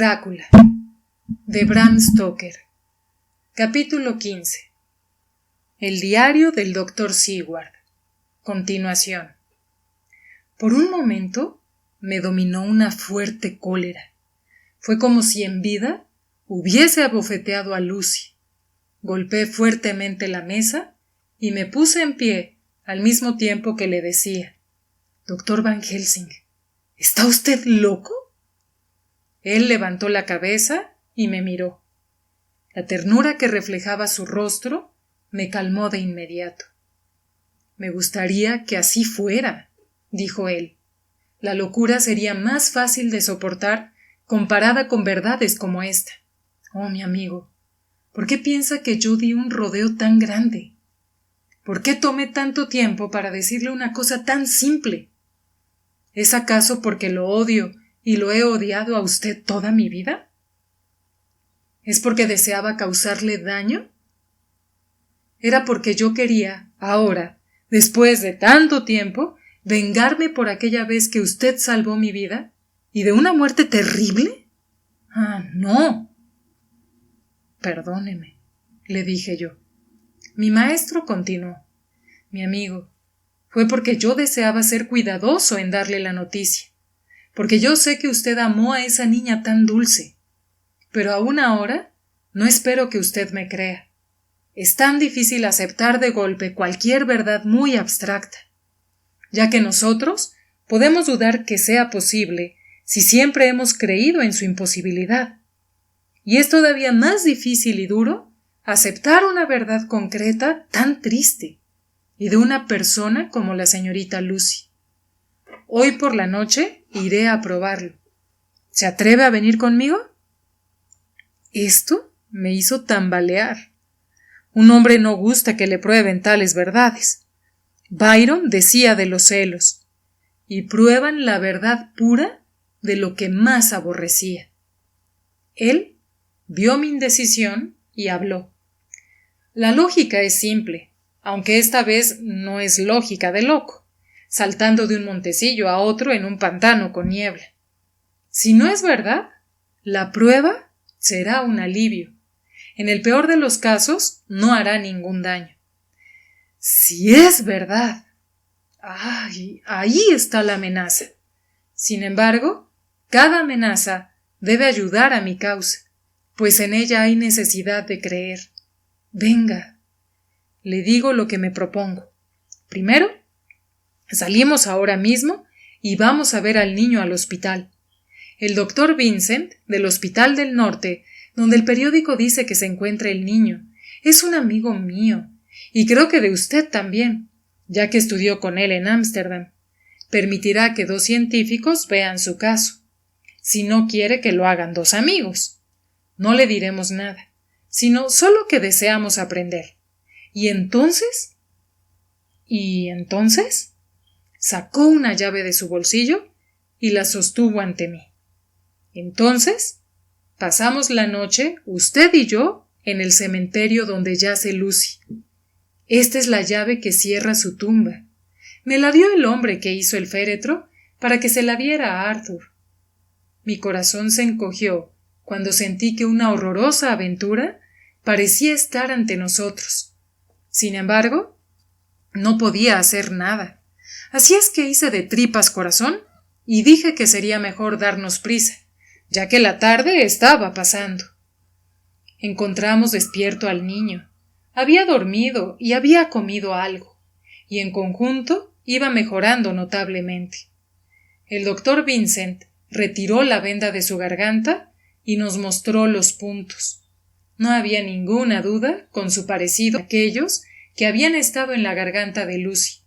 Drácula, de Bram Stoker. Capítulo 15. El diario del Dr. Seward. Continuación. Por un momento me dominó una fuerte cólera. Fue como si en vida hubiese abofeteado a Lucy. Golpeé fuertemente la mesa y me puse en pie al mismo tiempo que le decía: «Doctor Van Helsing, ¿está usted loco?». Él levantó la cabeza y me miró. La ternura que reflejaba su rostro me calmó de inmediato. «Me gustaría que así fuera», dijo él. «La locura sería más fácil de soportar comparada con verdades como esta. Oh, mi amigo, ¿por qué piensa que yo di un rodeo tan grande? ¿Por qué tomé tanto tiempo para decirle una cosa tan simple? ¿Es acaso porque lo odio y lo he odiado a usted toda mi vida? ¿Es porque deseaba causarle daño? Era porque yo quería, ahora, después de tanto tiempo, vengarme por aquella vez que usted salvó mi vida y de una muerte terrible? ¡Ah, no! Perdóneme, le dije yo. Mi maestro continuó: «Mi amigo, fue porque yo deseaba ser cuidadoso en darle la noticia, porque yo sé que usted amó a esa niña tan dulce. Pero aún ahora no espero que usted me crea. Es tan difícil aceptar de golpe cualquier verdad muy abstracta, ya que nosotros podemos dudar que sea posible si siempre hemos creído en su imposibilidad. Y es todavía más difícil y duro aceptar una verdad concreta tan triste, y de una persona como la señorita Lucy. Hoy por la noche iré a probarlo. ¿Se atreve a venir conmigo?». Esto me hizo tambalear. Un hombre no gusta que le prueben tales verdades. Byron decía de los celos: «y prueban la verdad pura de lo que más aborrecía». Él vio mi indecisión y habló. «La lógica es simple, aunque esta vez no es lógica de loco, saltando de un montecillo a otro en un pantano con niebla. Si no es verdad, la prueba será un alivio. En el peor de los casos, no hará ningún daño. Si es verdad, ¡ay! Ahí está la amenaza. Sin embargo, cada amenaza debe ayudar a mi causa, pues en ella hay necesidad de creer. Venga, le digo lo que me propongo. Primero, salimos ahora mismo y vamos a ver al niño al hospital. El doctor Vincent, del Hospital del Norte, donde el periódico dice que se encuentra el niño, es un amigo mío, y creo que de usted también, ya que estudió con él en Ámsterdam. Permitirá que 2 científicos vean su caso, si no quiere que lo hagan 2 amigos. No le diremos nada, sino solo que deseamos aprender. ¿Y entonces? Sacó una llave de su bolsillo y la sostuvo ante mí. Entonces, pasamos la noche, usted y yo, en el cementerio donde yace Lucy. Esta es la llave que cierra su tumba. Me la dio el hombre que hizo el féretro para que se la diera a Arthur. Mi corazón se encogió cuando sentí que una horrorosa aventura parecía estar ante nosotros. Sin embargo, no podía hacer nada. Así es que hice de tripas corazón y dije que sería mejor darnos prisa, ya que la tarde estaba pasando. Encontramos despierto al niño. Había dormido y había comido algo, y en conjunto iba mejorando notablemente. El doctor Vincent retiró la venda de su garganta y nos mostró los puntos. No había ninguna duda con su parecido a aquellos que habían estado en la garganta de Lucy.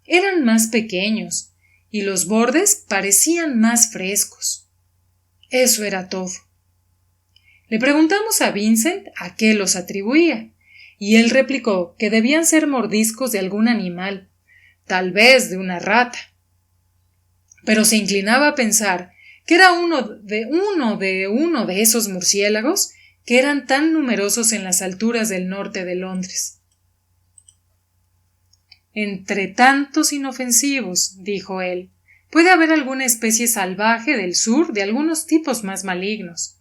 Eran más pequeños y los bordes parecían más frescos. Eso era todo. Le preguntamos a Vincent a qué los atribuía, y él replicó que debían ser mordiscos de algún animal, tal vez de una rata. Pero se inclinaba a pensar que era uno de esos murciélagos que eran tan numerosos en las alturas del norte de Londres. «Entre tantos inofensivos», dijo él, puede haber alguna especie salvaje del sur de algunos tipos más malignos.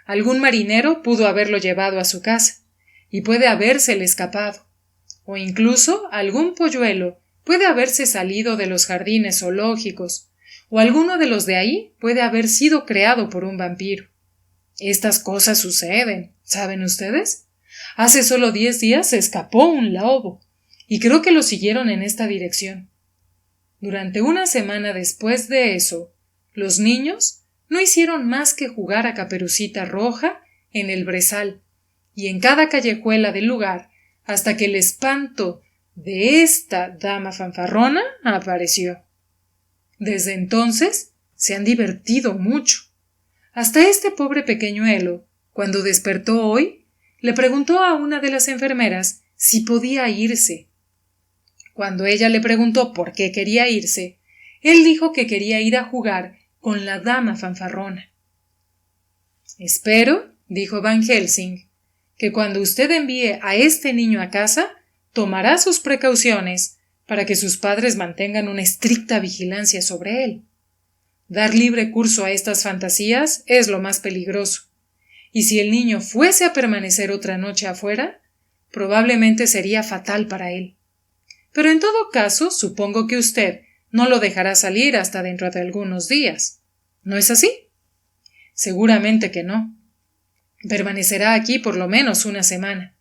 Algún marinero pudo haberlo llevado a su casa, y puede habérsele escapado. O incluso algún polluelo puede haberse salido de los jardines zoológicos, o alguno de los de ahí puede haber sido creado por un vampiro. Estas cosas suceden, ¿saben ustedes? Hace solo 10 días se escapó un lobo, y creo que lo siguieron en esta dirección. Durante una semana después de eso, los niños no hicieron más que jugar a Caperucita Roja en el brezal y en cada callejuela del lugar hasta que el espanto de esta dama fanfarrona apareció. Desde entonces se han divertido mucho. Hasta este pobre pequeñuelo, cuando despertó hoy, le preguntó a una de las enfermeras si podía irse. Cuando ella le preguntó por qué quería irse, él dijo que quería ir a jugar con la dama fanfarrona. Espero, dijo Van Helsing, que cuando usted envíe a este niño a casa, tomará sus precauciones para que sus padres mantengan una estricta vigilancia sobre él. Dar libre curso a estas fantasías es lo más peligroso, y si el niño fuese a permanecer otra noche afuera, probablemente sería fatal para él. Pero en todo caso, supongo que usted no lo dejará salir hasta dentro de algunos días. ¿No es así? Seguramente que no. Permanecerá aquí por lo menos una semana.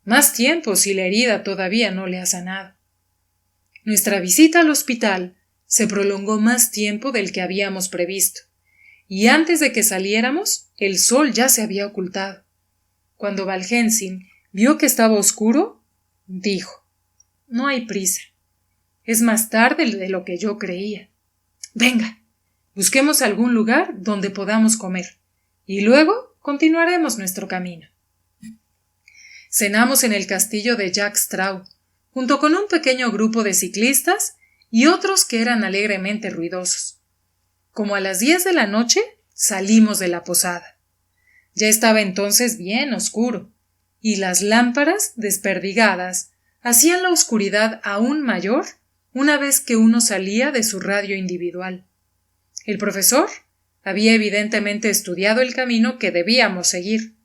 Más tiempo si la herida todavía no le ha sanado. Nuestra visita al hospital se prolongó más tiempo del que habíamos previsto, y antes de que saliéramos, el sol ya se había ocultado. Cuando Van Helsing vio que estaba oscuro, dijo: «No hay prisa. Es más tarde de lo que yo creía. Venga, busquemos algún lugar donde podamos comer, y luego continuaremos nuestro camino». Cenamos en el castillo de Jack Straw, junto con un pequeño grupo de ciclistas y otros que eran alegremente ruidosos. Como a las 10 de la noche, salimos de la posada. Ya estaba entonces bien oscuro, y las lámparas, desperdigadas, hacían la oscuridad aún mayor una vez que uno salía de su radio individual. El profesor había evidentemente estudiado el camino que debíamos seguir,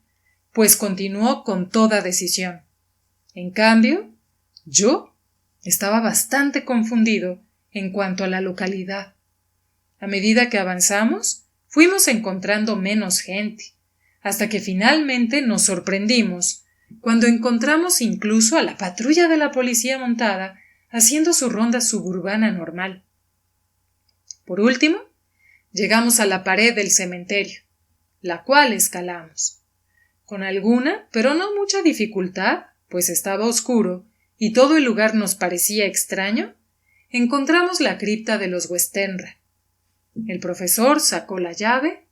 pues continuó con toda decisión. En cambio, yo estaba bastante confundido en cuanto a la localidad. A medida que avanzamos, fuimos encontrando menos gente, hasta que finalmente nos sorprendimos cuando encontramos incluso a la patrulla de la policía montada haciendo su ronda suburbana normal. Por último, llegamos a la pared del cementerio, la cual escalamos. Con alguna, pero no mucha dificultad, pues estaba oscuro y todo el lugar nos parecía extraño, encontramos la cripta de los Westenra. El profesor sacó la llave,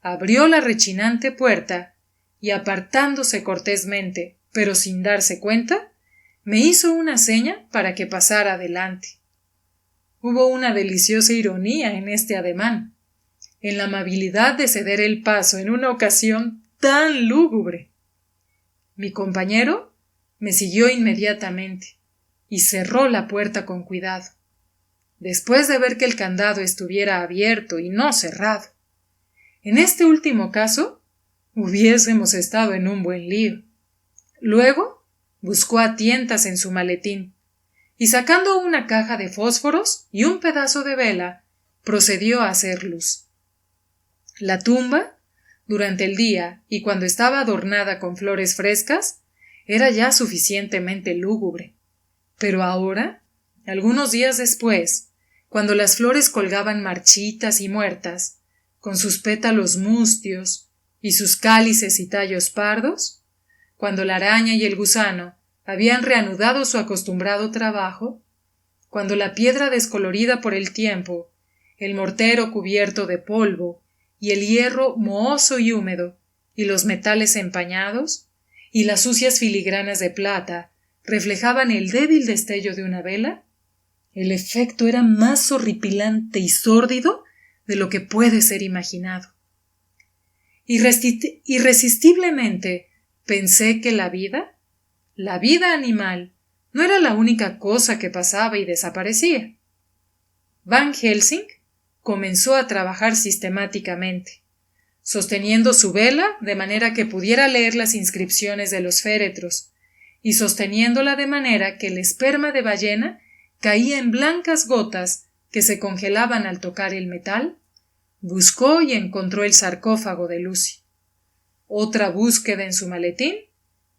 abrió la rechinante puerta y, apartándose cortésmente, pero sin darse cuenta, me hizo una seña para que pasara adelante. Hubo una deliciosa ironía en este ademán, en la amabilidad de ceder el paso en una ocasión tan lúgubre. Mi compañero me siguió inmediatamente y cerró la puerta con cuidado, después de ver que el candado estuviera abierto y no cerrado. En este último caso, hubiésemos estado en un buen lío. Luego buscó a tientas en su maletín y, sacando una caja de fósforos y un pedazo de vela, procedió a hacer luz. La tumba, durante el día y cuando estaba adornada con flores frescas, era ya suficientemente lúgubre. Pero ahora, algunos días después, cuando las flores colgaban marchitas y muertas, con sus pétalos mustios y sus cálices y tallos pardos, cuando la araña y el gusano habían reanudado su acostumbrado trabajo, cuando la piedra descolorida por el tiempo, el mortero cubierto de polvo y el hierro mohoso y húmedo, y los metales empañados, y las sucias filigranas de plata reflejaban el débil destello de una vela, el efecto era más horripilante y sórdido de lo que puede ser imaginado. Irresistiblemente pensé que la vida animal, no era la única cosa que pasaba y desaparecía. Van Helsing comenzó a trabajar sistemáticamente, sosteniendo su vela de manera que pudiera leer las inscripciones de los féretros, y sosteniéndola de manera que el esperma de ballena caía en blancas gotas que se congelaban al tocar el metal. Buscó y encontró el sarcófago de Lucy. Otra búsqueda en su maletín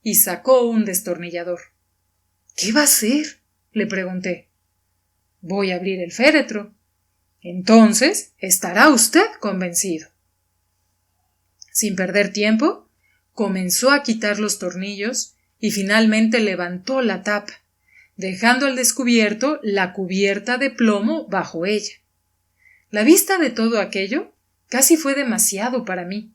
y sacó un destornillador. ¿Qué va a hacer?, le pregunté. Voy a abrir el féretro. Entonces estará usted convencido. Sin perder tiempo, comenzó a quitar los tornillos y finalmente levantó la tapa, dejando al descubierto la cubierta de plomo bajo ella. La vista de todo aquello casi fue demasiado para mí.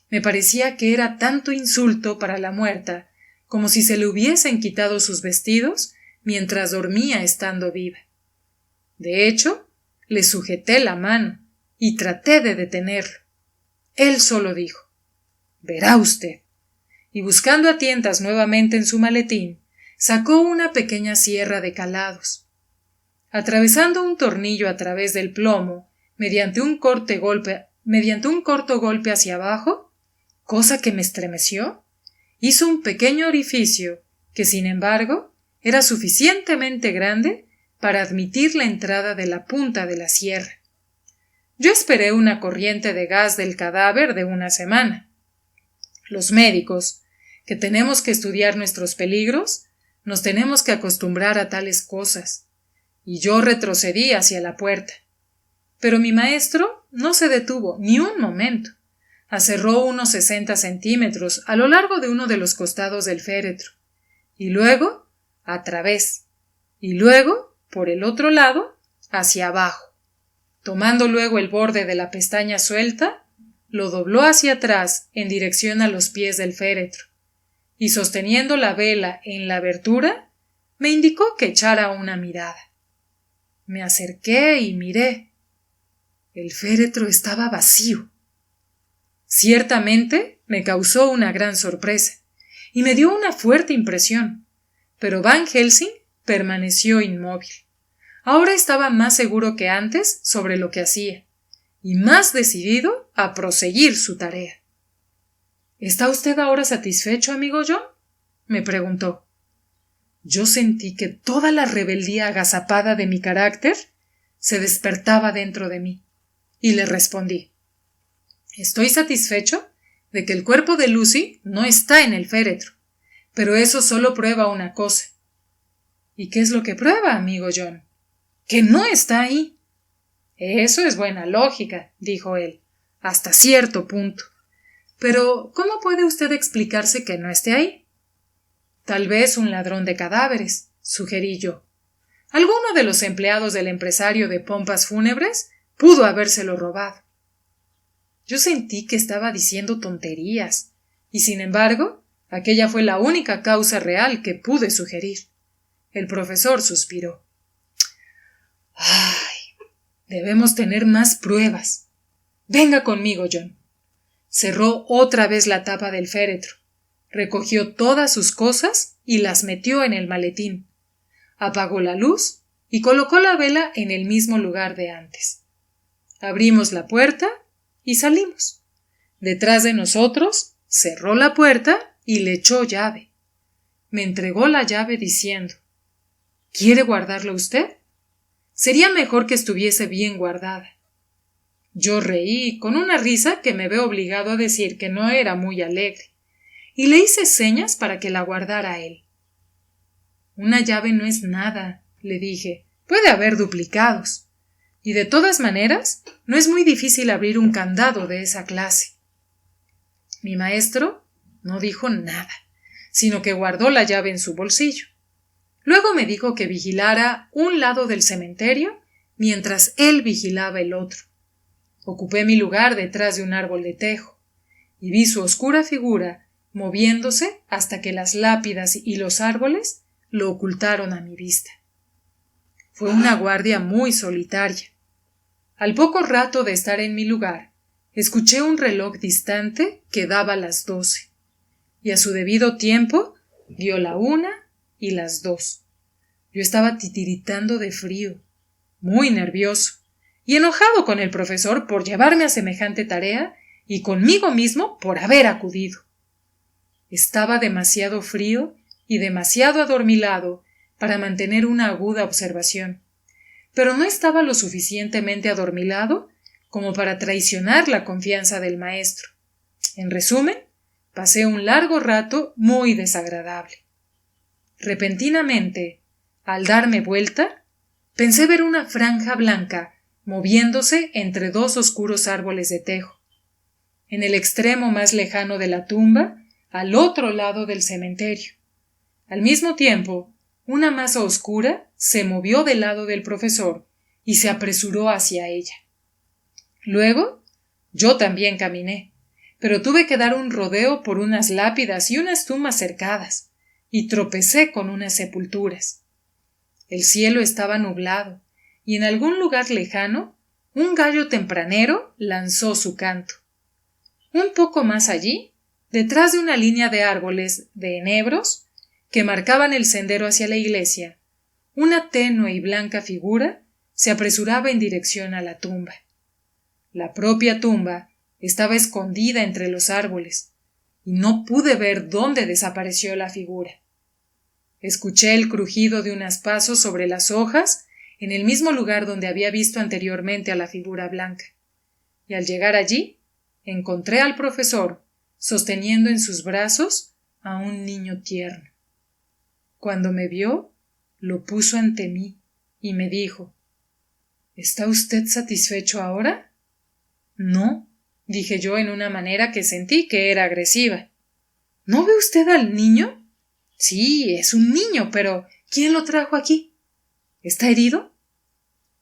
Me parecía que era tanto insulto para la muerta como si se le hubiesen quitado sus vestidos mientras dormía estando viva. De hecho, le sujeté la mano y traté de detenerlo. Él solo dijo: «Verá usted», y buscando a tientas nuevamente en su maletín, sacó una pequeña sierra de calados. Atravesando un tornillo a través del plomo, mediante un corto golpe hacia abajo, cosa que me estremeció, hizo un pequeño orificio que, sin embargo, era suficientemente grande para admitir la entrada de la punta de la sierra. Yo esperé una corriente de gas del cadáver de una semana. Los médicos, que tenemos que estudiar nuestros peligros, nos tenemos que acostumbrar a tales cosas, y yo retrocedí hacia la puerta. Pero mi maestro no se detuvo ni un momento. Aserró unos 60 centímetros a lo largo de uno de los costados del féretro, y luego a través, y luego por el otro lado hacia abajo. Tomando luego el borde de la pestaña suelta, lo dobló hacia atrás en dirección a los pies del féretro, y sosteniendo la vela en la abertura, me indicó que echara una mirada. Me acerqué y miré. El féretro estaba vacío. Ciertamente me causó una gran sorpresa y me dio una fuerte impresión, pero Van Helsing permaneció inmóvil. Ahora estaba más seguro que antes sobre lo que hacía y más decidido a proseguir su tarea. ¿Está usted ahora satisfecho, amigo John?, me preguntó. Yo sentí que toda la rebeldía agazapada de mi carácter se despertaba dentro de mí, y le respondí: «Estoy satisfecho de que el cuerpo de Lucy no está en el féretro, pero eso solo prueba una cosa». «¿Y qué es lo que prueba, amigo John?». «Que no está ahí». «Eso es buena lógica», dijo él, «hasta cierto punto. Pero, ¿cómo puede usted explicarse que no esté ahí?». «Tal vez un ladrón de cadáveres», sugerí yo. «Alguno de los empleados del empresario de pompas fúnebres pudo habérselo robado». Yo sentí que estaba diciendo tonterías, y sin embargo, aquella fue la única causa real que pude sugerir. El profesor suspiró. «Ay, debemos tener más pruebas. Venga conmigo, John». Cerró otra vez la tapa del féretro, recogió todas sus cosas y las metió en el maletín, apagó la luz y colocó la vela en el mismo lugar de antes. Abrimos la puerta y salimos. Detrás de nosotros cerró la puerta y le echó llave. Me entregó la llave diciendo: «¿Quiere guardarla usted? Sería mejor que estuviese bien guardada». Yo reí con una risa que me veo obligado a decir que no era muy alegre, y le hice señas para que la guardara él. «Una llave no es nada», le dije, «puede haber duplicados. Y de todas maneras, no es muy difícil abrir un candado de esa clase». Mi maestro no dijo nada, sino que guardó la llave en su bolsillo. Luego me dijo que vigilara un lado del cementerio mientras él vigilaba el otro. Ocupé mi lugar detrás de un árbol de tejo y vi su oscura figura moviéndose hasta que las lápidas y los árboles lo ocultaron a mi vista. Fue una guardia muy solitaria. Al poco rato de estar en mi lugar, escuché un reloj distante que daba las 12, y a su debido tiempo dio la 1 y las 2. Yo estaba titiritando de frío, muy nervioso, y enojado con el profesor por llevarme a semejante tarea y conmigo mismo por haber acudido. Estaba demasiado frío y demasiado adormilado para mantener una aguda observación, pero no estaba lo suficientemente adormilado como para traicionar la confianza del maestro. En resumen, pasé un largo rato muy desagradable. Repentinamente, al darme vuelta, pensé ver una franja blanca moviéndose entre dos oscuros árboles de tejo. En el extremo más lejano de la tumba, al otro lado del cementerio. Al mismo tiempo, una masa oscura se movió del lado del profesor y se apresuró hacia ella. Luego, yo también caminé, pero tuve que dar un rodeo por unas lápidas y unas tumbas cercadas, y tropecé con unas sepulturas. El cielo estaba nublado, y en algún lugar lejano, un gallo tempranero lanzó su canto. Un poco más allí, detrás de una línea de árboles de enebros que marcaban el sendero hacia la iglesia, una tenue y blanca figura se apresuraba en dirección a la tumba. La propia tumba estaba escondida entre los árboles, y no pude ver dónde desapareció la figura. Escuché el crujido de unos pasos sobre las hojas en el mismo lugar donde había visto anteriormente a la figura blanca, y al llegar allí encontré al profesor sosteniendo en sus brazos a un niño tierno. Cuando me vio, lo puso ante mí y me dijo: ¿Está usted satisfecho ahora? No, dije yo en una manera que sentí que era agresiva. ¿No ve usted al niño? Sí, es un niño, pero ¿quién lo trajo aquí? ¿Está herido?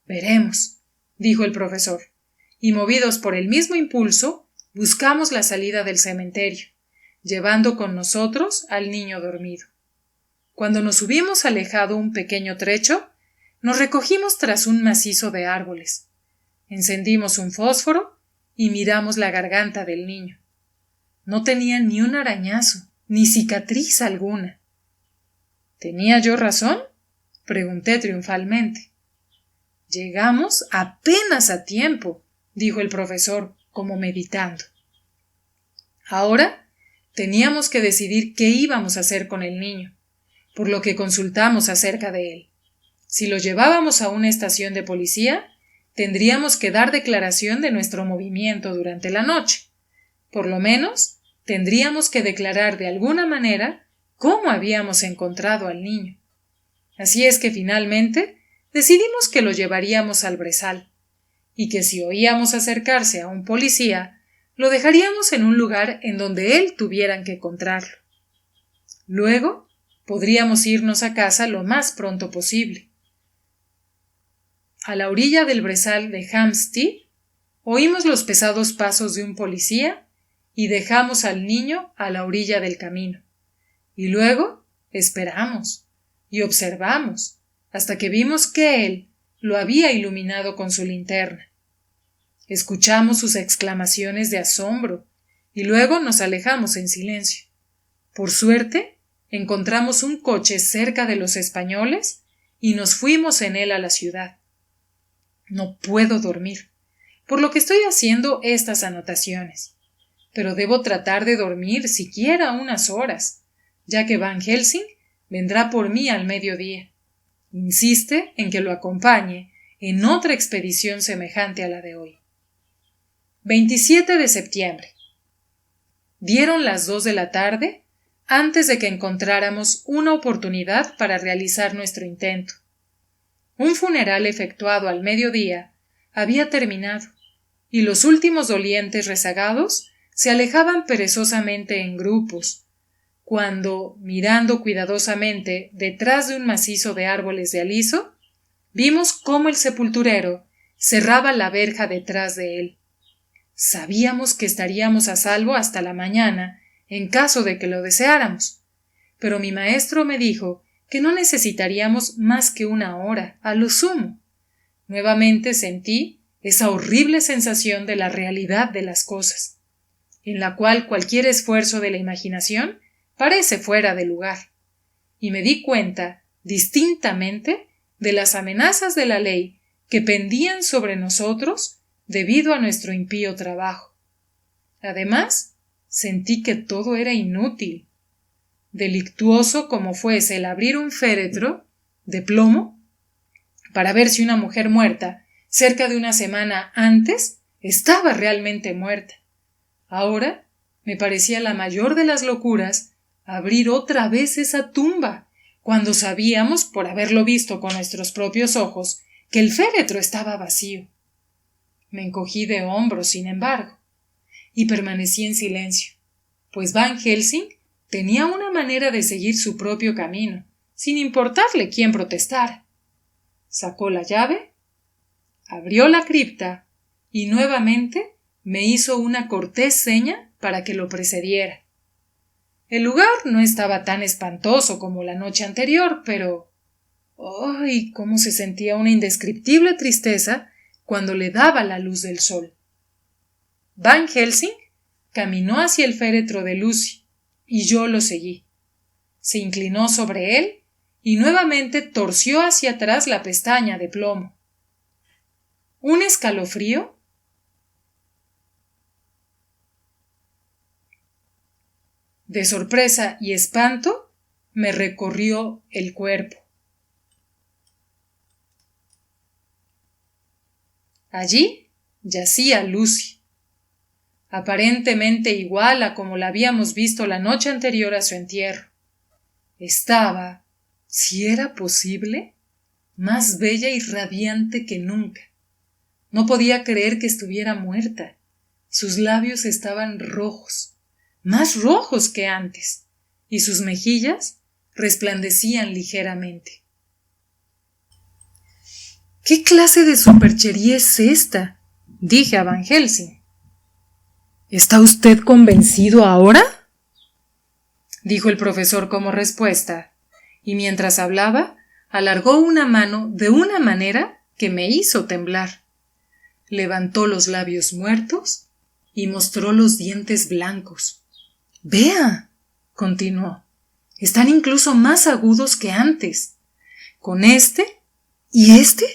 Veremos, dijo el profesor, y movidos por el mismo impulso, buscamos la salida del cementerio, llevando con nosotros al niño dormido. Cuando nos hubimos alejado un pequeño trecho, nos recogimos tras un macizo de árboles. Encendimos un fósforo y miramos la garganta del niño. No tenía ni un arañazo, ni cicatriz alguna. ¿Tenía yo razón? Pregunté triunfalmente. Llegamos apenas a tiempo, dijo el profesor, como meditando. Ahora teníamos que decidir qué íbamos a hacer con el niño, por lo que consultamos acerca de él. Si lo llevábamos a una estación de policía, tendríamos que dar declaración de nuestro movimiento durante la noche. Por lo menos, tendríamos que declarar de alguna manera cómo habíamos encontrado al niño. Así es que finalmente decidimos que lo llevaríamos al brezal, y que si oíamos acercarse a un policía, lo dejaríamos en un lugar en donde él tuvieran que encontrarlo. Luego, podríamos irnos a casa lo más pronto posible. A la orilla del brezal de Hampstead, oímos los pesados pasos de un policía y dejamos al niño a la orilla del camino. Y luego esperamos y observamos hasta que vimos que él lo había iluminado con su linterna. Escuchamos sus exclamaciones de asombro y luego nos alejamos en silencio. Por suerte, encontramos un coche cerca de los españoles y nos fuimos en él a la ciudad. No puedo dormir, por lo que estoy haciendo estas anotaciones, pero debo tratar de dormir siquiera unas horas, ya que Van Helsing vendrá por mí al mediodía. Insiste en que lo acompañe en otra expedición semejante a la de hoy. 27 de septiembre. Dieron las 2 de la tarde antes de que encontráramos una oportunidad para realizar nuestro intento. Un funeral efectuado al mediodía había terminado, y los últimos dolientes rezagados se alejaban perezosamente en grupos, cuando, mirando cuidadosamente detrás de un macizo de árboles de aliso, vimos cómo el sepulturero cerraba la verja detrás de él. Sabíamos que estaríamos a salvo hasta la mañana, en caso de que lo deseáramos, pero mi maestro me dijo que no necesitaríamos más que una hora, a lo sumo. Nuevamente sentí esa horrible sensación de la realidad de las cosas, en la cual cualquier esfuerzo de la imaginación parece fuera de lugar, y me di cuenta, distintamente, de las amenazas de la ley que pendían sobre nosotros debido a nuestro impío trabajo. Además, sentí que todo era inútil. Delictuoso como fuese el abrir un féretro de plomo para ver si una mujer muerta cerca de una semana antes estaba realmente muerta. Ahora me parecía la mayor de las locuras abrir otra vez esa tumba, cuando sabíamos, por haberlo visto con nuestros propios ojos, que el féretro estaba vacío. Me encogí de hombros, sin embargo, y permanecí en silencio, pues Van Helsing tenía una manera de seguir su propio camino, sin importarle quién protestara. Sacó la llave, abrió la cripta y nuevamente me hizo una cortés seña para que lo precediera. El lugar no estaba tan espantoso como la noche anterior, pero ¡ay! Cómo se sentía una indescriptible tristeza cuando le daba la luz del sol. Van Helsing caminó hacia el féretro de Lucy y yo lo seguí. Se inclinó sobre él y nuevamente torció hacia atrás la pestaña de plomo. Un escalofrío de sorpresa y espanto me recorrió el cuerpo. Allí yacía Lucy, aparentemente igual a como la habíamos visto la noche anterior a su entierro. Estaba, si era posible, más bella y radiante que nunca. No podía creer que estuviera muerta. Sus labios estaban rojos, más rojos que antes, y sus mejillas resplandecían ligeramente. ¿Qué clase de superchería es esta?, dije a Van Helsing. ¿Está usted convencido ahora?, dijo el profesor como respuesta, y mientras hablaba, alargó una mano de una manera que me hizo temblar. Levantó los labios muertos y mostró los dientes blancos. «Vea», continuó, «están incluso más agudos que antes. Con este y este»,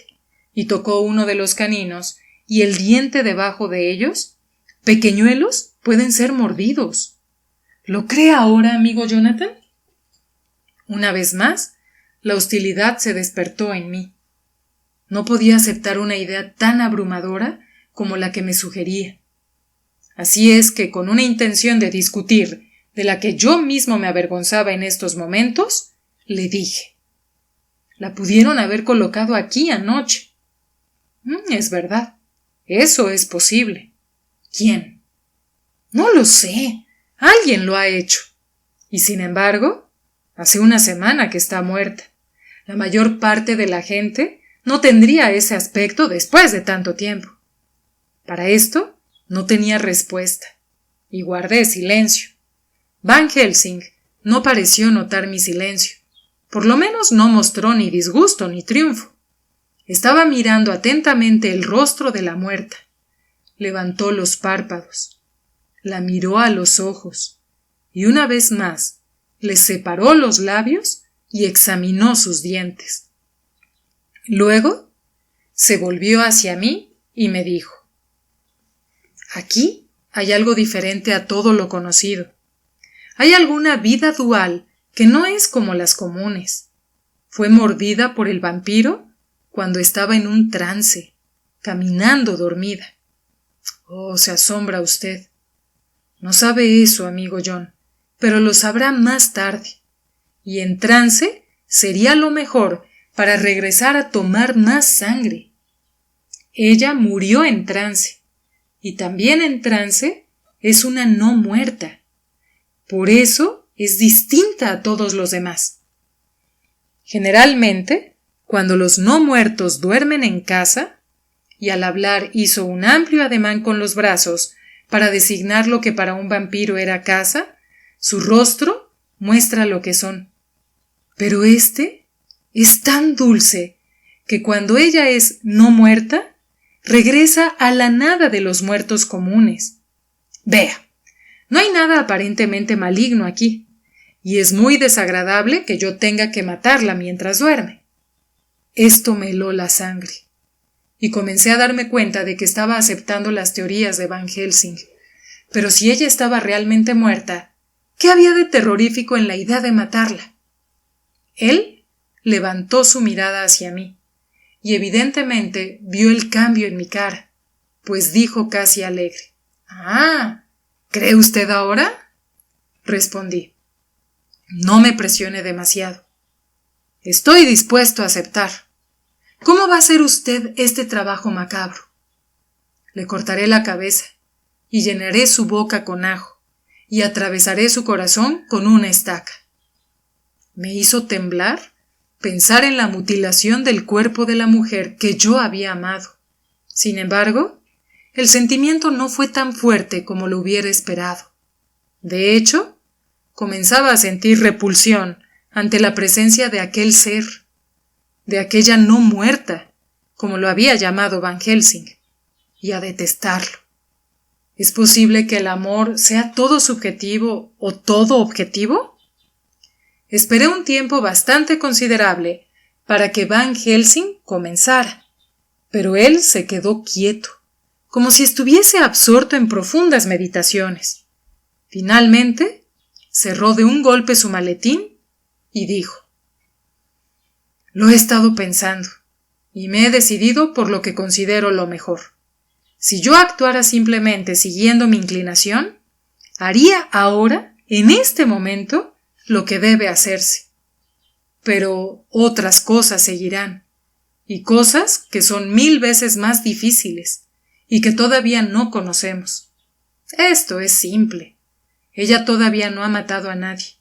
y tocó uno de los caninos, y el diente debajo de ellos, pequeñuelos pueden ser mordidos. ¿Lo cree ahora, amigo Jonathan? Una vez más, la hostilidad se despertó en mí. No podía aceptar una idea tan abrumadora como la que me sugería. Así es que, con una intención de discutir, de la que yo mismo me avergonzaba en estos momentos, le dije: «La pudieron haber colocado aquí anoche». Es verdad, eso es posible. ¿Quién? No lo sé. Alguien lo ha hecho. Y sin embargo, hace una semana que está muerta. La mayor parte de la gente no tendría ese aspecto después de tanto tiempo. Para esto no tenía respuesta, y guardé silencio. Van Helsing no pareció notar mi silencio. Por lo menos no mostró ni disgusto ni triunfo. Estaba mirando atentamente el rostro de la muerta. Levantó los párpados, la miró a los ojos, y una vez más le separó los labios y examinó sus dientes. Luego se volvió hacia mí y me dijo: «Aquí hay algo diferente a todo lo conocido. Hay alguna vida dual que no es como las comunes. Fue mordida por el vampiro cuando estaba en un trance, caminando dormida». Oh, se asombra usted. No sabe eso, amigo John, pero lo sabrá más tarde. Y en trance sería lo mejor para regresar a tomar más sangre. Ella murió en trance, y también en trance es una no muerta. Por eso es distinta a todos los demás. Generalmente, cuando los no muertos duermen en casa, y al hablar hizo un amplio ademán con los brazos para designar lo que para un vampiro era casa, su rostro muestra lo que son. Pero este es tan dulce que cuando ella es no muerta, regresa a la nada de los muertos comunes. Vea, no hay nada aparentemente maligno aquí, y es muy desagradable que yo tenga que matarla mientras duerme. Esto me heló la sangre. y comencé a darme cuenta de que estaba aceptando las teorías de Van Helsing. Pero si ella estaba realmente muerta, ¿qué había de terrorífico en la idea de matarla? Él levantó su mirada hacia mí, y evidentemente vio el cambio en mi cara, pues dijo casi alegre: «Ah, ¿cree usted ahora?». Respondí: «No me presione demasiado. Estoy dispuesto a aceptar. ¿Cómo va a hacer usted este trabajo macabro? Le cortaré la cabeza y llenaré su boca con ajo y atravesaré su corazón con una estaca». Me hizo temblar pensar en la mutilación del cuerpo de la mujer que yo había amado. Sin embargo, el sentimiento no fue tan fuerte como lo hubiera esperado. De hecho, comenzaba a sentir repulsión ante la presencia de aquel ser, de aquella no muerta, como lo había llamado Van Helsing, y a detestarlo. ¿Es posible que el amor sea todo subjetivo o todo objetivo? Esperé un tiempo bastante considerable para que Van Helsing comenzara, pero él se quedó quieto, como si estuviese absorto en profundas meditaciones. Finalmente, cerró de un golpe su maletín y dijo: «Lo he estado pensando y me he decidido por lo que considero lo mejor. Si yo actuara simplemente siguiendo mi inclinación, haría ahora, en este momento, lo que debe hacerse. Pero otras cosas seguirán, y cosas que son 1000 veces más difíciles y que todavía no conocemos. Esto es simple. Ella todavía no ha matado a nadie,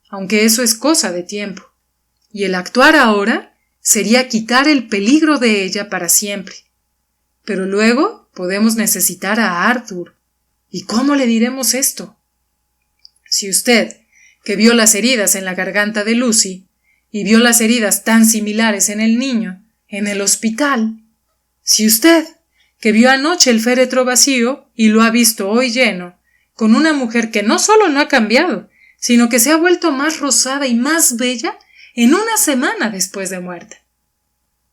aunque eso es cosa de tiempo, y el actuar ahora sería quitar el peligro de ella para siempre. Pero luego podemos necesitar a Arthur. ¿Y cómo le diremos esto? Si usted, que vio las heridas en la garganta de Lucy, y vio las heridas tan similares en el niño, en el hospital, si usted, que vio anoche el féretro vacío y lo ha visto hoy lleno, con una mujer que no solo no ha cambiado, sino que se ha vuelto más rosada y más bella en una semana después de muerta.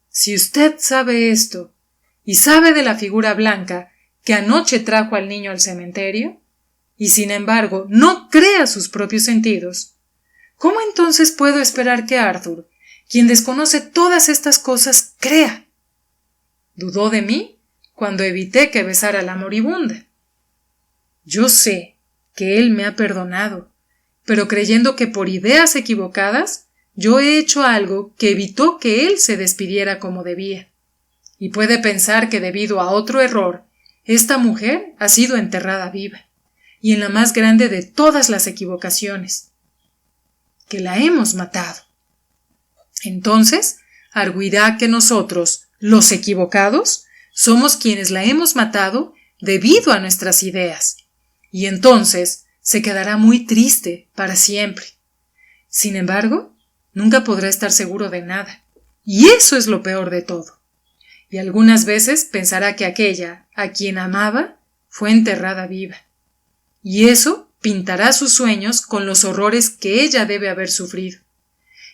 Si usted sabe esto, y sabe de la figura blanca que anoche trajo al niño al cementerio, y sin embargo no cree a sus propios sentidos, ¿cómo entonces puedo esperar que Arthur, quien desconoce todas estas cosas, crea? Dudó de mí cuando evité que besara a la moribunda. Yo sé que él me ha perdonado, pero creyendo que por ideas equivocadas yo he hecho algo que evitó que él se despidiera como debía. Y puede pensar que debido a otro error, esta mujer ha sido enterrada viva, y en la más grande de todas las equivocaciones, que la hemos matado. Entonces, arguirá que nosotros, los equivocados, somos quienes la hemos matado debido a nuestras ideas, y entonces se quedará muy triste para siempre. Sin embargo, nunca podrá estar seguro de nada, y eso es lo peor de todo. Y algunas veces pensará que aquella, a quien amaba, fue enterrada viva. Y eso pintará sus sueños con los horrores que ella debe haber sufrido.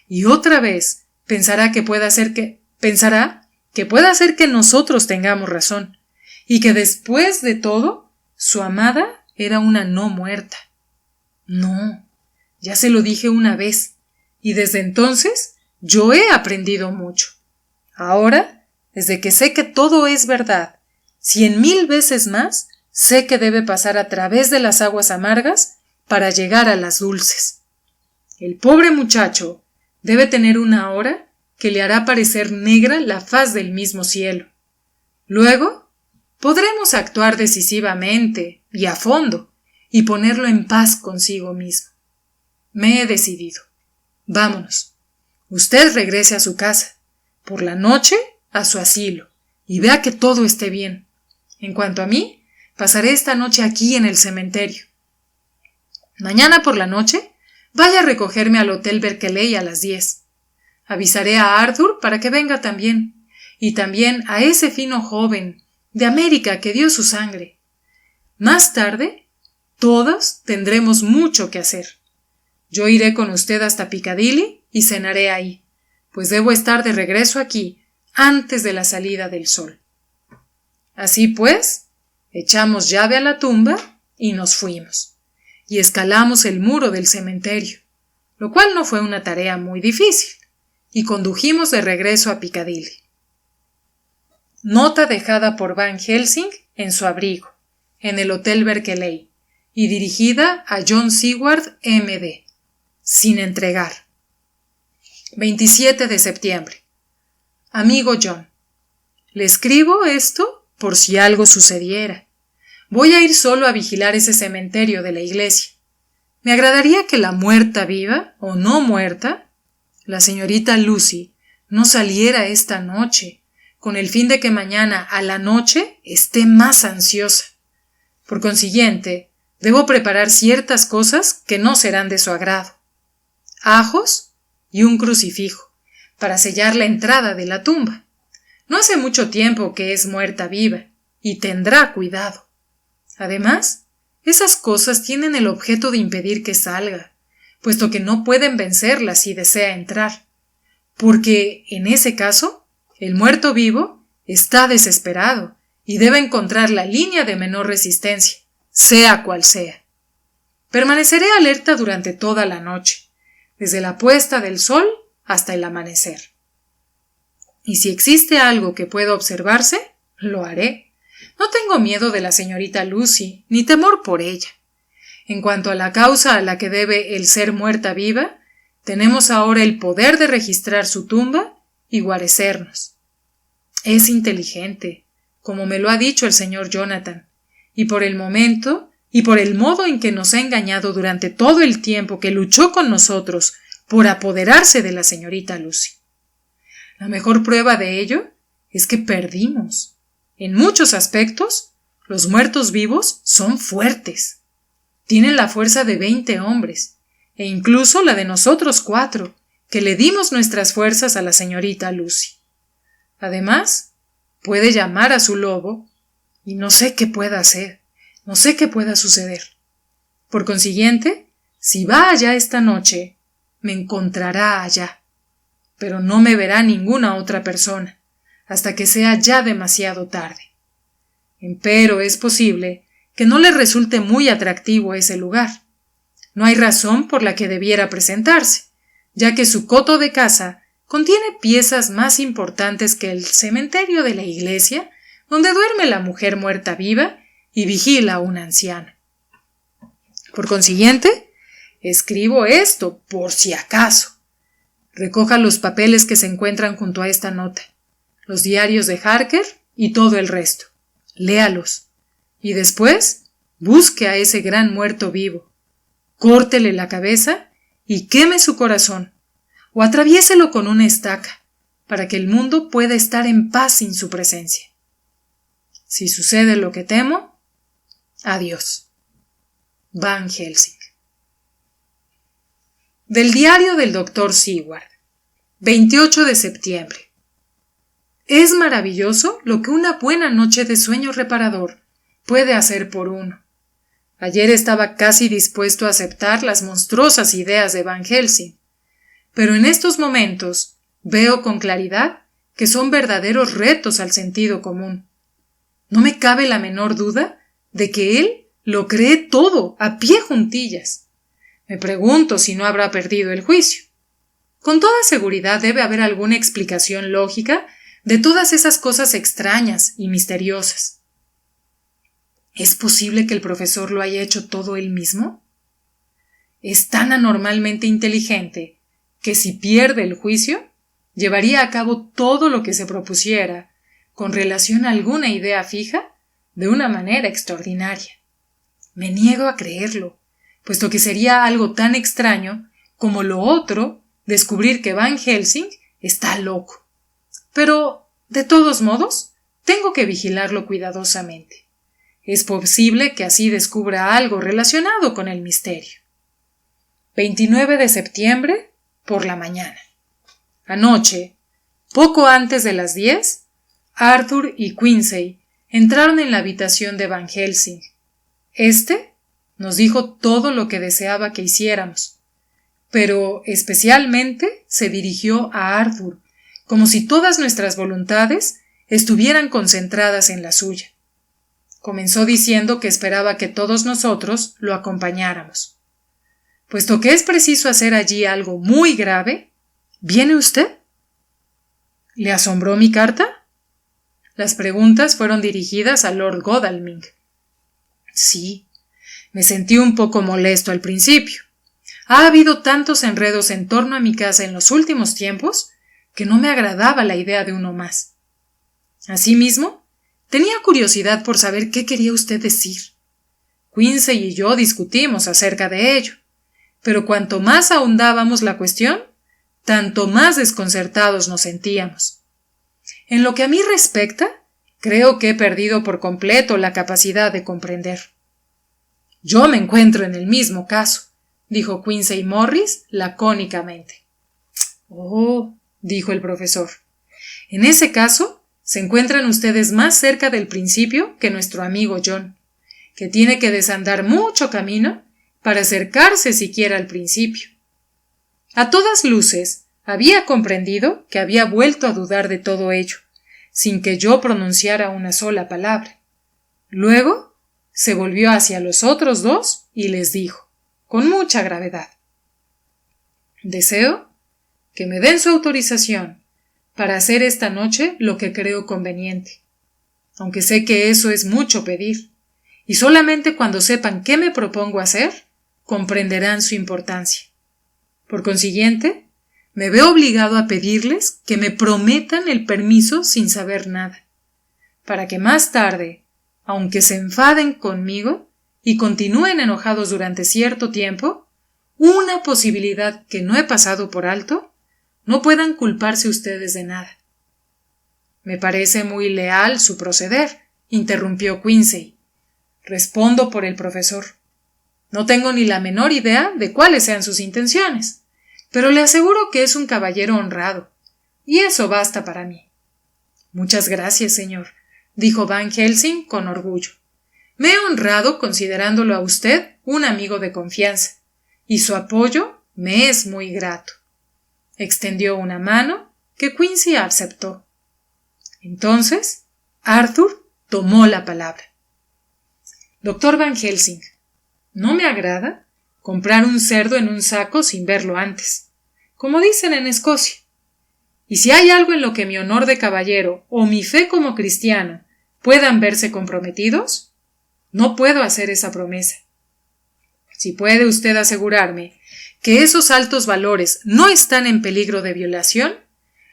Y otra vez pensará que puede hacer que nosotros tengamos razón, y que después de todo, su amada era una no muerta. No, ya se lo dije una vez, y desde entonces yo he aprendido mucho. Ahora, desde que sé que todo es verdad, 100,000 veces más, sé que debe pasar a través de las aguas amargas para llegar a las dulces. El pobre muchacho debe tener una hora que le hará parecer negra la faz del mismo cielo. Luego, podremos actuar decisivamente y a fondo y ponerlo en paz consigo mismo. Me he decidido. Vámonos. Usted regrese a su casa. Por la noche, a su asilo, y vea que todo esté bien. En cuanto a mí, pasaré esta noche aquí en el cementerio. Mañana por la noche, vaya a recogerme al Hotel Berkeley a las 10. Avisaré a Arthur para que venga también, y también a ese fino joven de América que dio su sangre. Más tarde, todos tendremos mucho que hacer. Yo iré con usted hasta Piccadilly y cenaré ahí, pues debo estar de regreso aquí antes de la salida del sol. Así pues, echamos llave a la tumba y nos fuimos, y escalamos el muro del cementerio, lo cual no fue una tarea muy difícil, y condujimos de regreso a Piccadilly. Nota dejada por Van Helsing en su abrigo, en el Hotel Berkeley, y dirigida a John Seward, M.D., sin entregar. 27 de septiembre. Amigo John, le escribo esto por si algo sucediera. Voy a ir solo a vigilar ese cementerio de la iglesia. Me agradaría que la muerta viva, o no muerta, la señorita Lucy, no saliera esta noche, con el fin de que mañana a la noche esté más ansiosa. Por consiguiente, debo preparar ciertas cosas que no serán de su agrado. Ajos y un crucifijo, para sellar la entrada de la tumba. No hace mucho tiempo que es muerta viva, y tendrá cuidado. Además, esas cosas tienen el objeto de impedir que salga, puesto que no pueden vencerla si desea entrar, porque, en ese caso, el muerto vivo está desesperado y debe encontrar la línea de menor resistencia, sea cual sea. Permaneceré alerta durante toda la noche, desde la puesta del sol hasta el amanecer. Y si existe algo que pueda observarse, lo haré. No tengo miedo de la señorita Lucy, ni temor por ella. En cuanto a la causa a la que debe el ser muerta viva, tenemos ahora el poder de registrar su tumba y guarecernos. Es inteligente, como me lo ha dicho el señor Jonathan, y por el momento y por el modo en que nos ha engañado durante todo el tiempo que luchó con nosotros por apoderarse de la señorita Lucy. La mejor prueba de ello es que perdimos. En muchos aspectos, los muertos vivos son fuertes. Tienen la fuerza de 20 hombres, e incluso la de nosotros 4, que le dimos nuestras fuerzas a la señorita Lucy. Además, puede llamar a su lobo, y no sé qué pueda hacer, no sé qué pueda suceder. Por consiguiente, si va allá esta noche, me encontrará allá, pero no me verá ninguna otra persona, hasta que sea ya demasiado tarde. Empero es posible que no le resulte muy atractivo ese lugar. No hay razón por la que debiera presentarse, ya que su coto de casa contiene piezas más importantes que el cementerio de la iglesia, donde duerme la mujer muerta viva y vigila a un anciano. Por consiguiente, escribo esto por si acaso. Recoja los papeles que se encuentran junto a esta nota, los diarios de Harker y todo el resto. Léalos. Y después, busque a ese gran muerto vivo. Córtele la cabeza y queme su corazón, o atraviéselo con una estaca, para que el mundo pueda estar en paz sin su presencia. Si sucede lo que temo, adiós. Van Helsing. Del diario del Dr. Seward, 28 de septiembre. Es maravilloso lo que una buena noche de sueño reparador puede hacer por uno. Ayer estaba casi dispuesto a aceptar las monstruosas ideas de Van Helsing, pero en estos momentos veo con claridad que son verdaderos retos al sentido común. No me cabe la menor duda de que él lo cree todo a pie juntillas. Me pregunto si no habrá perdido el juicio. Con toda seguridad debe haber alguna explicación lógica de todas esas cosas extrañas y misteriosas. ¿Es posible que el profesor lo haya hecho todo él mismo? Es tan anormalmente inteligente que si pierde el juicio, llevaría a cabo todo lo que se propusiera, con relación a alguna idea fija, de una manera extraordinaria. Me niego a creerlo, puesto que sería algo tan extraño como lo otro descubrir que Van Helsing está loco. Pero, de todos modos, tengo que vigilarlo cuidadosamente. Es posible que así descubra algo relacionado con el misterio. 29 de septiembre, por la mañana. Anoche, poco antes de las 10, Arthur y Quincy entraron en la habitación de Van Helsing. Este nos dijo todo lo que deseaba que hiciéramos, pero especialmente se dirigió a Arthur, como si todas nuestras voluntades estuvieran concentradas en la suya. Comenzó diciendo que esperaba que todos nosotros lo acompañáramos. Puesto que es preciso hacer allí algo muy grave, ¿viene usted? ¿Le asombró mi carta? Las preguntas fueron dirigidas a Lord Godalming. Sí, me sentí un poco molesto al principio. Ha habido tantos enredos en torno a mi casa en los últimos tiempos que no me agradaba la idea de uno más. Asimismo, tenía curiosidad por saber qué quería usted decir. Quincy y yo discutimos acerca de ello, pero cuanto más ahondábamos la cuestión, tanto más desconcertados nos sentíamos. En lo que a mí respecta, creo que he perdido por completo la capacidad de comprender. Yo me encuentro en el mismo caso, dijo Quincy Morris lacónicamente. Oh, dijo el profesor. En ese caso, se encuentran ustedes más cerca del principio que nuestro amigo John, que tiene que desandar mucho camino para acercarse siquiera al principio. A todas luces, había comprendido que había vuelto a dudar de todo ello, sin que yo pronunciara una sola palabra. Luego se volvió hacia los otros dos y les dijo, con mucha gravedad: deseo que me den su autorización para hacer esta noche lo que creo conveniente, aunque sé que eso es mucho pedir, y solamente cuando sepan qué me propongo hacer, comprenderán su importancia. Por consiguiente, me veo obligado a pedirles que me prometan el permiso sin saber nada, para que más tarde, aunque se enfaden conmigo y continúen enojados durante cierto tiempo, una posibilidad que no he pasado por alto, no puedan culparse ustedes de nada. Me parece muy leal su proceder, interrumpió Quincy. Respondo por el profesor. No tengo ni la menor idea de cuáles sean sus intenciones, pero le aseguro que es un caballero honrado, y eso basta para mí. Muchas gracias, señor, dijo Van Helsing con orgullo. Me he honrado considerándolo a usted un amigo de confianza, y su apoyo me es muy grato. Extendió una mano que Quincy aceptó. Entonces, Arthur tomó la palabra. Doctor Van Helsing, no me agrada comprar un cerdo en un saco sin verlo antes, como dicen en Escocia. Y si hay algo en lo que mi honor de caballero o mi fe como cristiano puedan verse comprometidos, no puedo hacer esa promesa. Si puede usted asegurarme que esos altos valores no están en peligro de violación,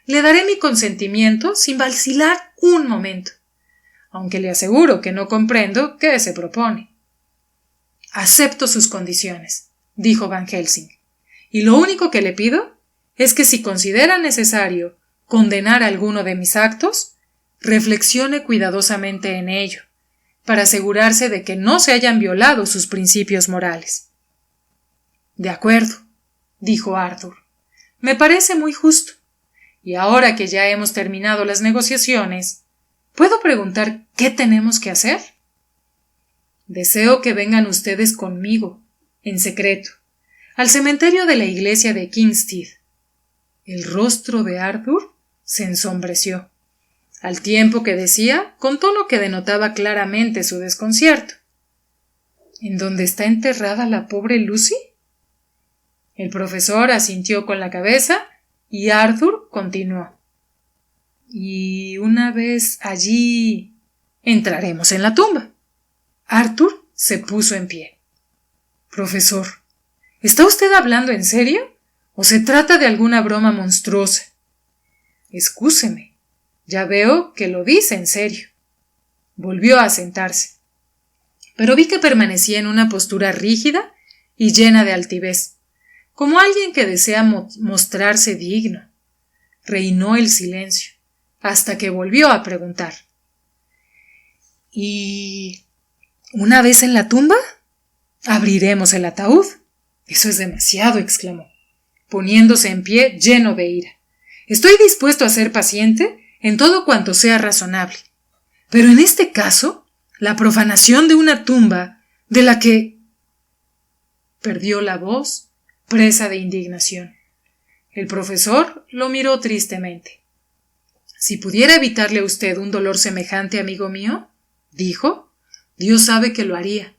le daré mi consentimiento sin vacilar un momento, aunque le aseguro que no comprendo qué se propone. Acepto sus condiciones, dijo Van Helsing, y lo único que le pido es que si considera necesario condenar alguno de mis actos, reflexione cuidadosamente en ello, para asegurarse de que no se hayan violado sus principios morales. De acuerdo, dijo Arthur. Me parece muy justo. Y ahora que ya hemos terminado las negociaciones, ¿puedo preguntar qué tenemos que hacer? Deseo que vengan ustedes conmigo, en secreto, al cementerio de la iglesia de Kingstead. El rostro de Arthur se ensombreció, al tiempo que decía, con tono que denotaba claramente su desconcierto: ¿En dónde está enterrada la pobre Lucy? El profesor asintió con la cabeza y Arthur continuó: y una vez allí entraremos en la tumba. Arthur se puso en pie. Profesor, ¿está usted hablando en serio o se trata de alguna broma monstruosa? Excúseme, ya veo que lo dice en serio. Volvió a sentarse, pero vi que permanecía en una postura rígida y llena de altivez, como alguien que desea mostrarse digno. Reinó el silencio, hasta que volvió a preguntar: ¿y una vez en la tumba? Abriremos el ataúd. Eso es demasiado, exclamó, poniéndose en pie lleno de ira. Estoy dispuesto a ser paciente en todo cuanto sea razonable, pero en este caso, la profanación de una tumba de la que... Perdió la voz, presa de indignación. El profesor lo miró tristemente. Si pudiera evitarle a usted un dolor semejante, amigo mío, dijo, Dios sabe que lo haría.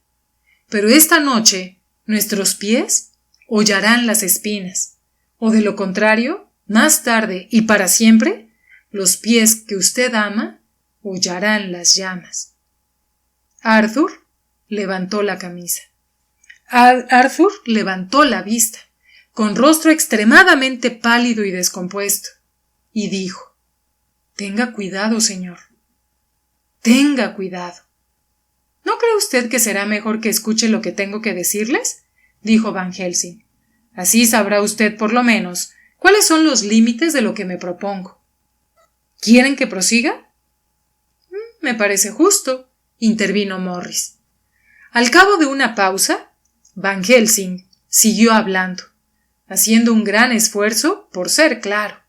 Pero esta noche nuestros pies hollarán las espinas, o de lo contrario, más tarde y para siempre, los pies que usted ama hollarán las llamas. Arthur levantó la camisa. Arthur levantó la vista, con rostro extremadamente pálido y descompuesto, y dijo, «Tenga cuidado, señor. Tenga cuidado». «¿No cree usted que será mejor que escuche lo que tengo que decirles?», dijo Van Helsing. «Así sabrá usted, por lo menos, cuáles son los límites de lo que me propongo». «¿Quieren que prosiga?». «Me parece justo», intervino Morris. Al cabo de una pausa, Van Helsing siguió hablando, haciendo un gran esfuerzo por ser claro.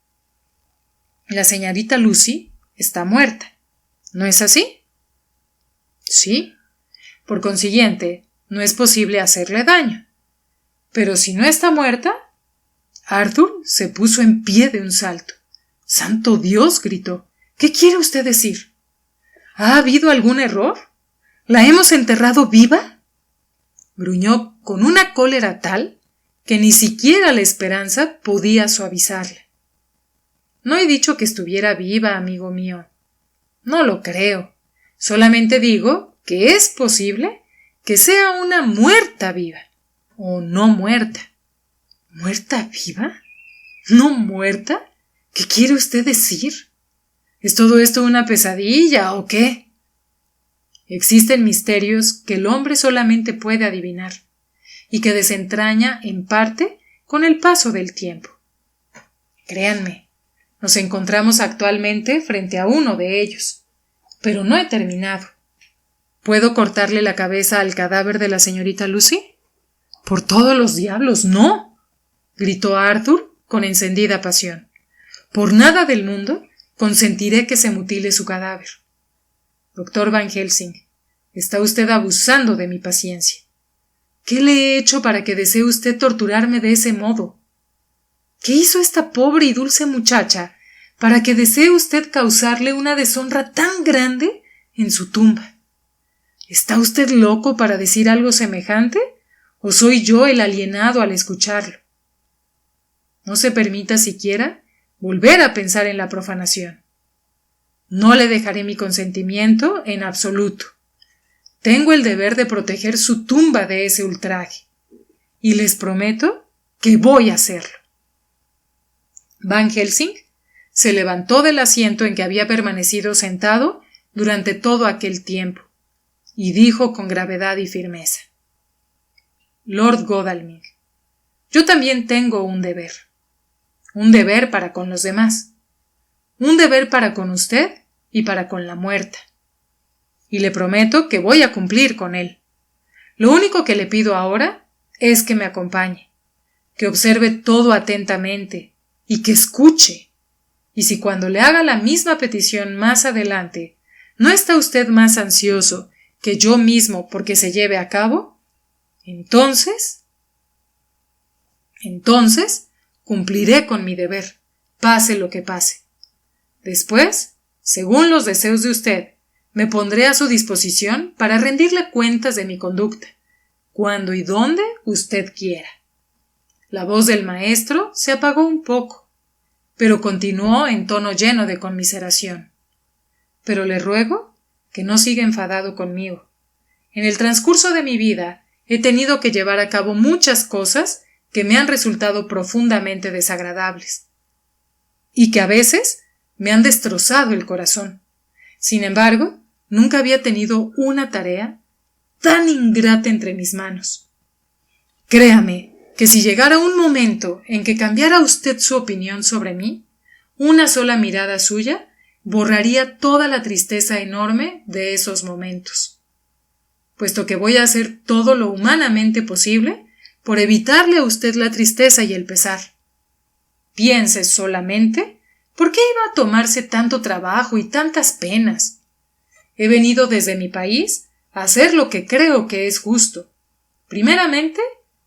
«La señorita Lucy está muerta, ¿no es así?». «Sí. Por consiguiente, no es posible hacerle daño. Pero si no está muerta...». Arthur se puso en pie de un salto. «¡Santo Dios!», gritó. «¿Qué quiere usted decir? ¿Ha habido algún error? ¿La hemos enterrado viva?». Gruñó con una cólera tal que ni siquiera la esperanza podía suavizarla. «No he dicho que estuviera viva, amigo mío. No lo creo. Solamente digo que es posible que sea una muerta viva, o no muerta». «¿Muerta viva? ¿No muerta? ¿Qué quiere usted decir? ¿Es todo esto una pesadilla o qué?». «Existen misterios que el hombre solamente puede adivinar, y que desentraña en parte con el paso del tiempo. Créanme, nos encontramos actualmente frente a uno de ellos, pero no he terminado. ¿Puedo cortarle la cabeza al cadáver de la señorita Lucy?». «Por todos los diablos, no», gritó Arthur con encendida pasión. «Por nada del mundo consentiré que se mutile su cadáver. Doctor Van Helsing, está usted abusando de mi paciencia. ¿Qué le he hecho para que desee usted torturarme de ese modo? ¿Qué hizo esta pobre y dulce muchacha para que desee usted causarle una deshonra tan grande en su tumba? ¿Está usted loco para decir algo semejante? ¿O soy yo el alienado al escucharlo? No se permita siquiera volver a pensar en la profanación. No le dejaré mi consentimiento en absoluto. Tengo el deber de proteger su tumba de ese ultraje, y les prometo que voy a hacerlo». Van Helsing se levantó del asiento en que había permanecido sentado durante todo aquel tiempo, y dijo con gravedad y firmeza: «Lord Godalming, yo también tengo un deber para con los demás, un deber para con usted y para con la muerta, y le prometo que voy a cumplir con él. Lo único que le pido ahora es que me acompañe, que observe todo atentamente y que escuche, y si cuando le haga la misma petición más adelante no está usted más ansioso que yo mismo porque se lleve a cabo, entonces cumpliré con mi deber, pase lo que pase. Después, según los deseos de usted, me pondré a su disposición para rendirle cuentas de mi conducta, cuando y donde usted quiera». La voz del maestro se apagó un poco, pero continuó en tono lleno de conmiseración. «Pero le ruego que no siga enfadado conmigo. En el transcurso de mi vida he tenido que llevar a cabo muchas cosas que me han resultado profundamente desagradables, y que a veces me han destrozado el corazón. Sin embargo, nunca había tenido una tarea tan ingrata entre mis manos. Créame que si llegara un momento en que cambiara usted su opinión sobre mí, una sola mirada suya borraría toda la tristeza enorme de esos momentos. Puesto que voy a hacer todo lo humanamente posible por evitarle a usted la tristeza y el pesar. Piense solamente por qué iba a tomarse tanto trabajo y tantas penas. He venido desde mi país a hacer lo que creo que es justo. Primeramente,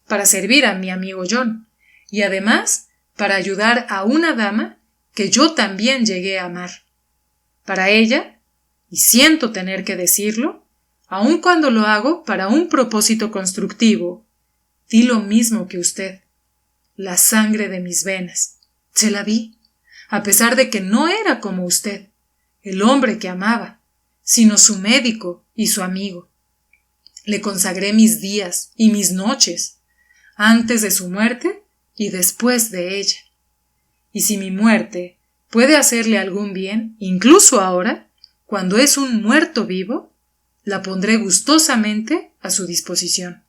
para servir a mi amigo John, y además para ayudar a una dama que yo también llegué a amar. Para ella, y siento tener que decirlo, aun cuando lo hago para un propósito constructivo, di lo mismo que usted. La sangre de mis venas, se la di, a pesar de que no era como usted, el hombre que amaba, sino su médico y su amigo. Le consagré mis días y mis noches, antes de su muerte y después de ella. Y si mi muerte puede hacerle algún bien, incluso ahora, cuando es un muerto vivo, la pondré gustosamente a su disposición.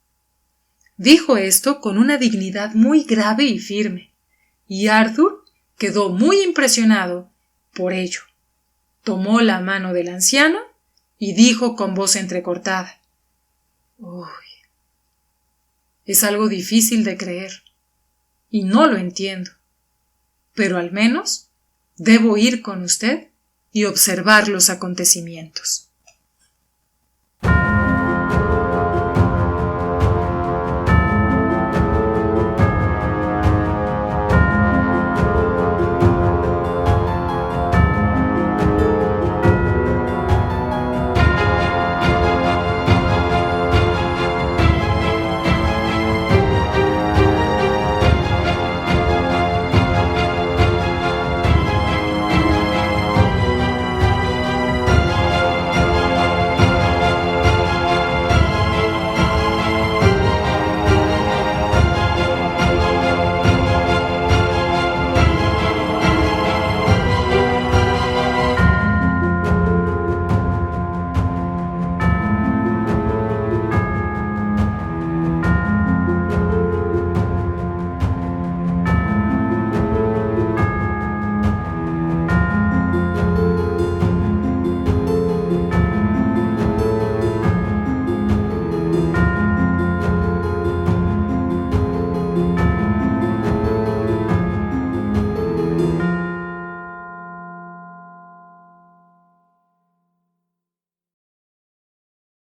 Dijo esto con una dignidad muy grave y firme, y Arthur quedó muy impresionado por ello. Tomó la mano del anciano y dijo con voz entrecortada: «Uy, es algo difícil de creer, y no lo entiendo, pero al menos debo ir con usted y observar los acontecimientos».